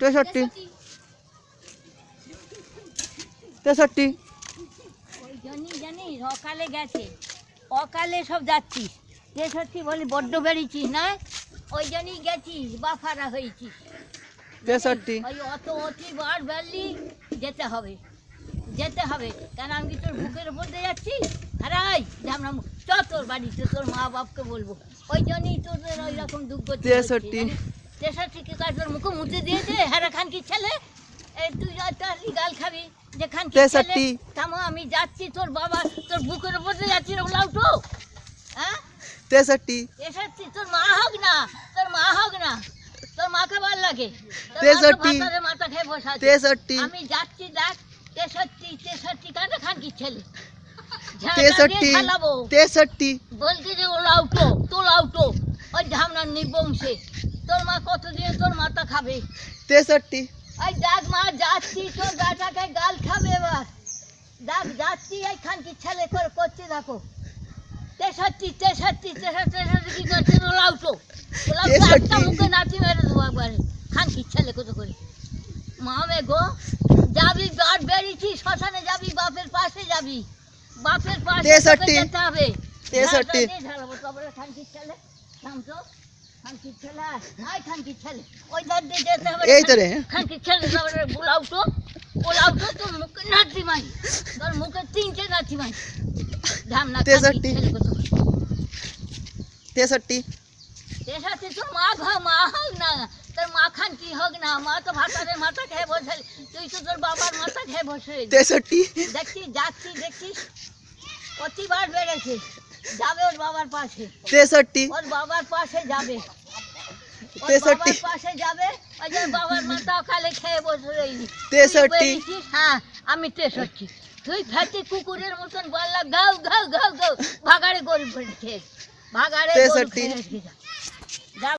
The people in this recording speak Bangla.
63 63 ওই জানি অকালে গেছে, অকালে সব যাচ্ছিস 63 বলি বড্ড বেরিয়েছিস না, ওই জন্যই গেছিস বাফারা হয়েছিস 63 ওই অত বার বেরলি যেতে হবে কেন আমি তোর বুকের উপর দিয়ে যাচ্ছি হারাই আমরা তোর বাড়িতে তোর মা বাপকে বলবো, ওই জন্যই তোদের ওই রকম দুঃখ 63 কি কাজ তোর মুখে মুছে দিয়েছে হারা খান কি ছেলে, এই তুই গাল খাবি যে খান কি ছেলে থামো আমি যাচ্ছি তোর বাবা তোর বুকের উপর দিয়ে যাচ্ছি রে উঠো হ্যাঁ 63 তোর মা হোক না তোর মাকে ভালো লাগে 63 মাথা খেয়ে বসা 63 আমি যাচ্ছি দেখ 63 কাটা খান কি ছেলে 63 বলছি যে তোলা উঠো ওই ঝামনার নিবংশে তোর মা কত দিয়ে তোর মাথা খাবে 63 ওই দেখ মা যাচ্ছি তোর বেটাকে গাল খাবে এবার দেখ যাচ্ছি এই খান কি ছেলে করে করছে দেখো 63 কি করছে ওলা উঠো একটা মুখে নাচি মেরে দেবো একবারে খান কি ছেলে কত করে মামে গো যাবি বাট বেরিয়েছি শ্মশানে যাবি বাপের পাশে যেতে হবে 63 ঝাড়াবো তারপরে খানকির ছেলে থামতো খানকির ছেলে আয় খানকির ছেলে ওই ধার দিয়ে যেতে হবে এই তো রে খানকির ছেলে তারপরে ওলাও তো তোর মুখে নাচি মাই তোর মুখে 3টে নাচি মাই ধামনা 63 তোর মা হোক না তোর মা খান কি হোক না মা তো ভাতারে মাথা খেয়ে বসে তুই তো তোর বাবার মাথা খেয়ে বসে 63 দেখছিস প্রতিবার বেড়েছে যাবে ওর বাবার পাশে 63 ওর বাবার পাশে যাবে ওই যে বাবার মাথা খালে খেয়ে বসে রইলি 63 হ্যাঁ আমি 63 তুই ফেটি কুকুরের মতন বললা গাও ভাগাড়ে গরিব খেয়ে ভাগাড়ে 63